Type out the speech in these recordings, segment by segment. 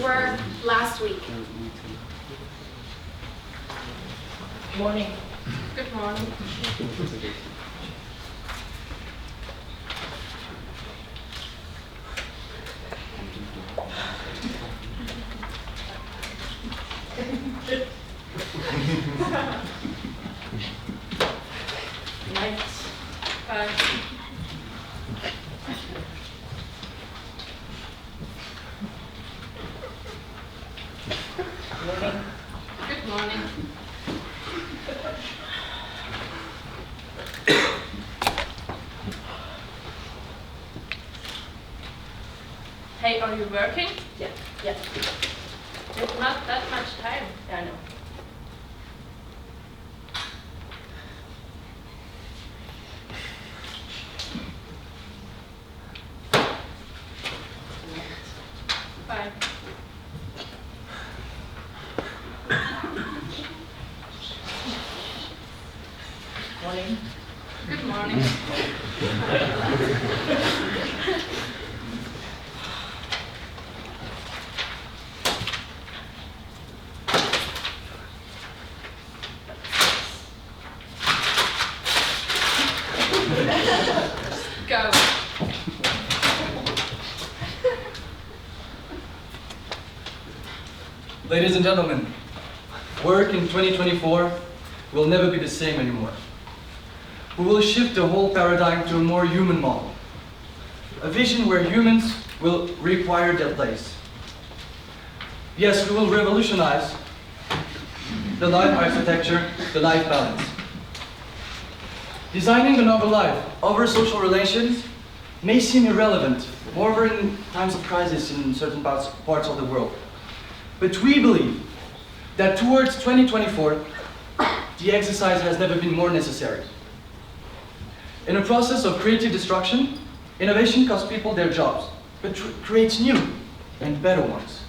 were last week. Morning. Good morning. Night. Bye. Morning. Good morning. Hey, are you working? Yeah. Yeah. There's not that much time. Yeah, I know. Bye. Morning. Good morning. Go. Ladies and gentlemen, work in 2024 will never be the same anymore. We will shift the whole paradigm to a more human model. A vision where humans will require their place. Yes, we will revolutionize the life architecture, the life balance. Designing a novel life over social relations may seem irrelevant, moreover in times of crisis in certain parts of the world. But we believe that towards 2024, the exercise has never been more necessary. In a process of creative destruction, innovation costs people their jobs, but creates new and better ones.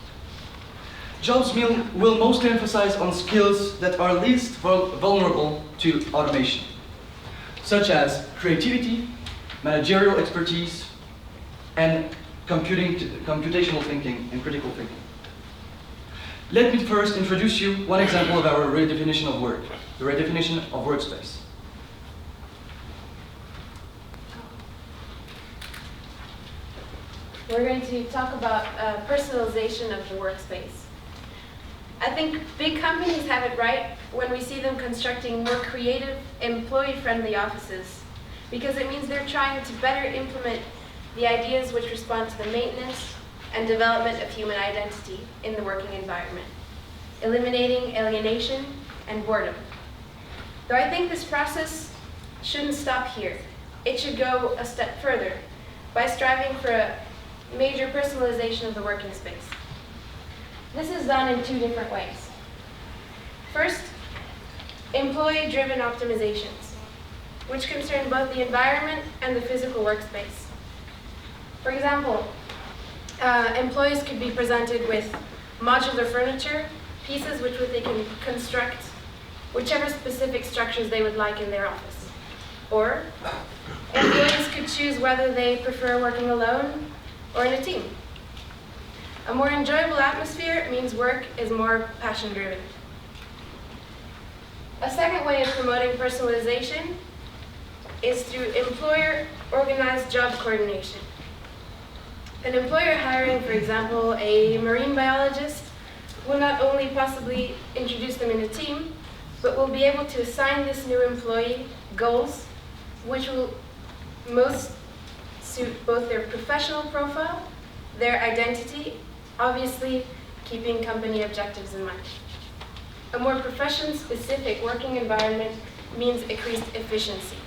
Jobs will mostly emphasize on skills that are least vulnerable to automation, such as creativity, managerial expertise, and computational thinking and critical thinking. Let me first introduce you one example of our redefinition of work, the redefinition of workspace. We're going to talk about personalization of the workspace. I think big companies have it right when we see them constructing more creative, employee-friendly offices, because it means they're trying to better implement the ideas which respond to the maintenance and development of human identity in the working environment, eliminating alienation and boredom. Though I think this process shouldn't stop here. It should go a step further by striving for a major personalization of the working space. This is done in two different ways. First, employee-driven optimizations, which concern both the environment and the physical workspace. For example, employees could be presented with modular furniture, pieces which they can construct whichever specific structures they would like in their office. Or employees could choose whether they prefer working alone or in a team. A more enjoyable atmosphere means work is more passion-driven. A second way of promoting personalization is through employer-organized job coordination. An employer hiring, for example, a marine biologist will not only possibly introduce them in a team, but will be able to assign this new employee goals which will most suit both their professional profile, their identity, obviously keeping company objectives in mind. A more profession-specific working environment means increased efficiency.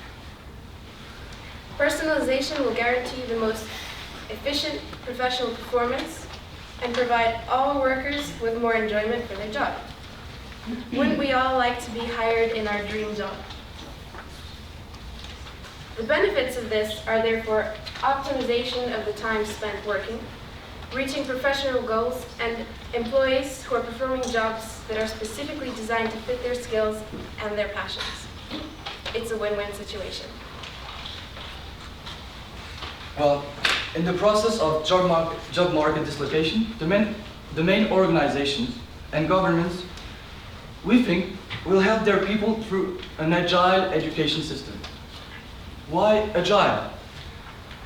Personalization will guarantee the most efficient professional performance and provide all workers with more enjoyment for their job. Wouldn't we all like to be hired in our dream job? The benefits of this are therefore optimization of the time spent working, reaching professional goals, and employees who are performing jobs that are specifically designed to fit their skills and their passions. It's a win-win situation. Well, in the process of job market dislocation, the the main organizations and governments, we think, will help their people through an agile education system. Why agile?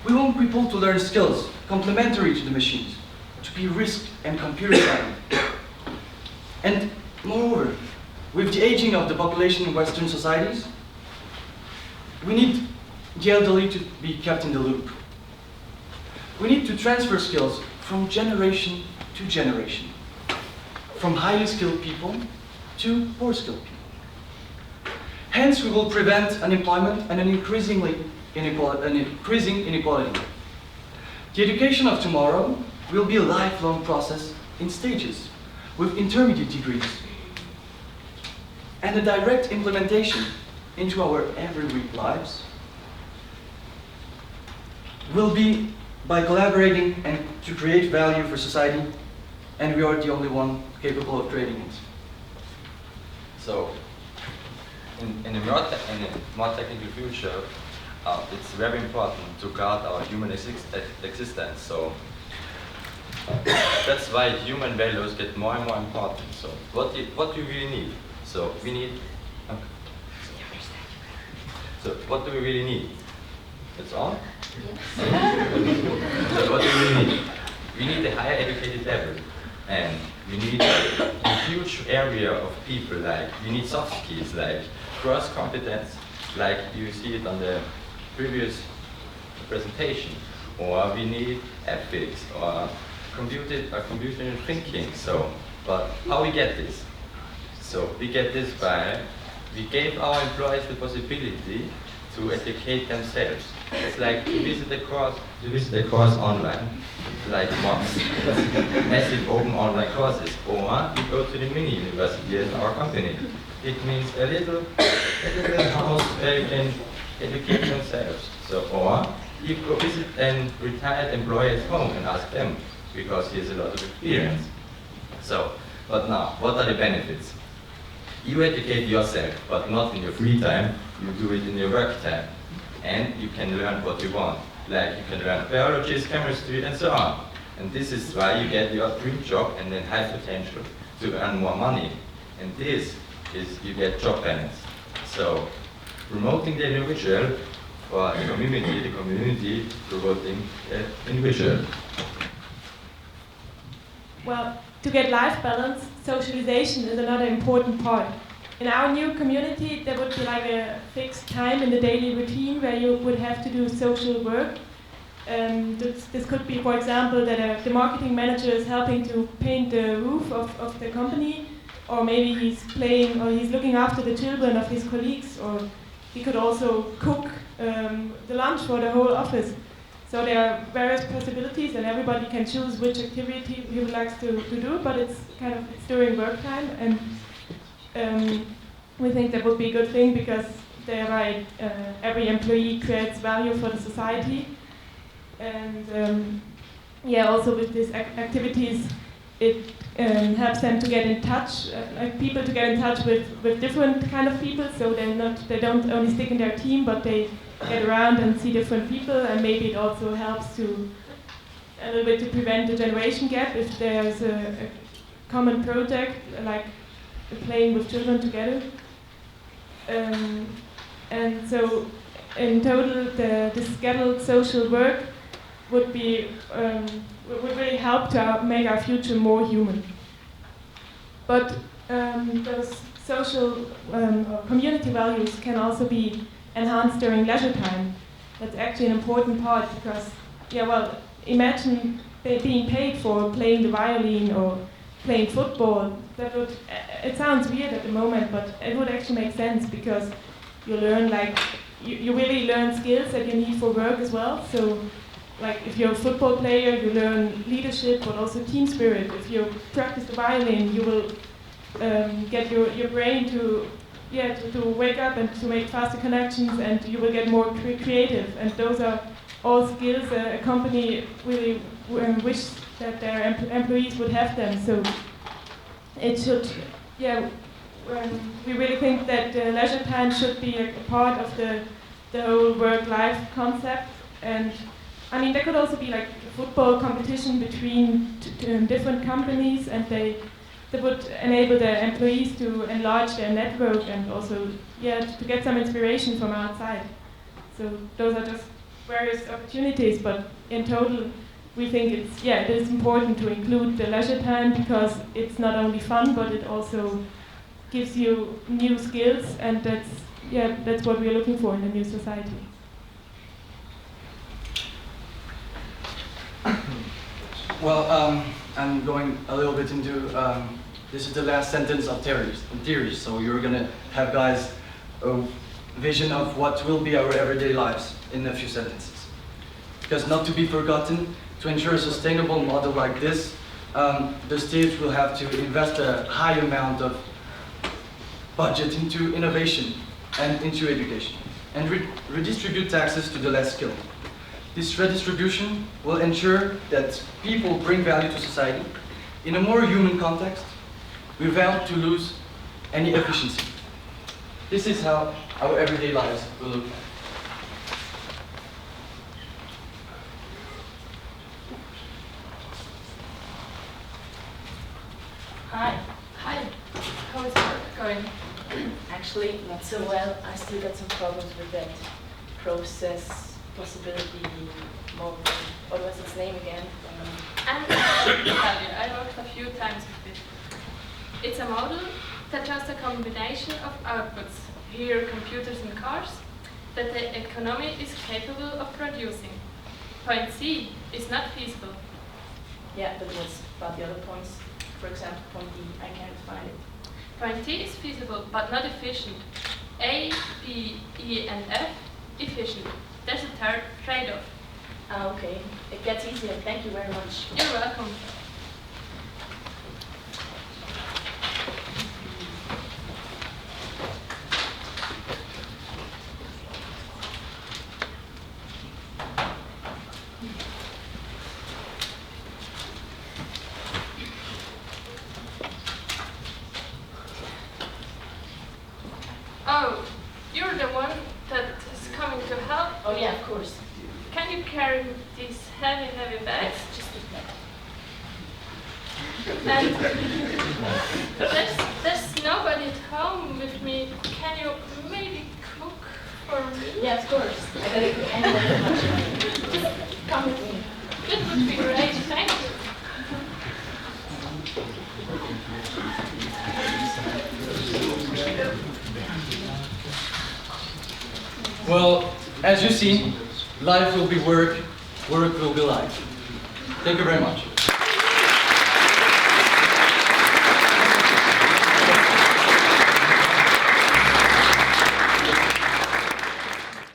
We want people to learn skills complementary to the machines, to be risk and computer savvy. And moreover, with the aging of the population in Western societies, we need the elderly to be kept in the loop. We need to transfer skills from generation to generation, from highly skilled people to poor skilled people. Hence, we will prevent unemployment and an increasing inequality. The education of tomorrow will be a lifelong process in stages, with intermediate degrees, and a direct implementation into our everyday lives will be by collaborating and to create value for society, and we are the only one capable of creating it. So, in a more technical future, it's very important to guard our human existence. So that's why human values get more and more important. So what do we really need? So we need. So what do we really need? It's on? So what do we really need? We need a higher educated level. And we need a huge area of people, like we need soft skills, like cross competence, like you see it on the previous presentation, or we need ethics, or computer thinking. So, but how we get this? So we get this by, we gave our employees the possibility to educate themselves. It's like to visit a course online, like MOOCs, massive open online courses, or you go to the mini university at our company. It means a little house where you can educate themselves. So, or you go visit a retired employee at home and ask them, because he has a lot of experience. So, but now, what are the benefits? You educate yourself, but not in your free time, you do it in your work time. And you can learn what you want. Like you can learn biology, chemistry, and so on. And this is why you get your dream job and then high potential to earn more money. And this is, you get job balance. So, promoting the individual for the community promoting the individual. Well, to get life balance, socialization is another important part. In our new community, there would be like a fixed time in the daily routine where you would have to do social work. This could be, for example, that the marketing manager is helping to paint the roof of the company, or maybe he's playing or he's looking after the children of his colleagues, or he could also cook the lunch for the whole office. So there are various possibilities, and everybody can choose which activity he would like to do, but it's during work time, and we think that would be a good thing because thereby every employee creates value for the society. And also with these activities, it helps them to get in touch, like people to get in touch with different kind of people, so they don't only stick in their team, but they get around and see different people, and maybe it also helps to a little bit to prevent the generation gap if there's a common project like playing with children together. And so in total the scheduled social work would really help to make our future more human. But those social community values can also be enhanced during leisure time. That's actually an important part because, imagine being paid for playing the violin or playing football. It sounds weird at the moment, but it would actually make sense because you learn you really learn skills that you need for work as well. So like if you're a football player, you learn leadership, but also team spirit. If you practice the violin, you will get your brain to wake up and to make faster connections, and you will get more creative. And those are all skills a company really wish that their employees would have them. So it should, we really think that leisure time should be a part of the whole work-life concept, and I mean, there could also be like a football competition between different companies, and they would enable their employees to enlarge their network and also, to get some inspiration from outside. So those are just various opportunities, but in total, we think it is important to include the leisure time because it's not only fun, but it also gives you new skills, and that's what we're looking for in a new society. Well, I'm going a little bit into, this is the last sentence of theories, so you're gonna have, guys, a vision of what will be our everyday lives in a few sentences. Because not to be forgotten, to ensure a sustainable model like this, the state will have to invest a high amount of budget into innovation and into education, and redistribute taxes to the less skilled. This redistribution will ensure that people bring value to society in a more human context without to lose any efficiency. This is how our everyday lives will look like. Hi. Hi, how is work going? Actually, not so well. I still got some problems with that process possibility model. What was its name again? And I worked a few times with it. It's a model that shows a combination of outputs, here computers and cars, that the economy is capable of producing. Point C is not feasible. Yeah, but what's about the other points? For example, point D, I can't find it. Point T is feasible, but not efficient. A, B, E, and F, efficient. There's a third trade-off. Ah, okay. It gets easier. Thank you very much. You're welcome. Oh, you're the one that is coming to help? Oh yeah, of course. Can you carry these heavy bags? Yes, just a minute. And there's nobody at home with me. Can you maybe cook for me? Yeah, of course. I gotta cook anyway much. Just come with me. That would be great, thank you. Well, as you see, life will be work, work will be life. Thank you very much.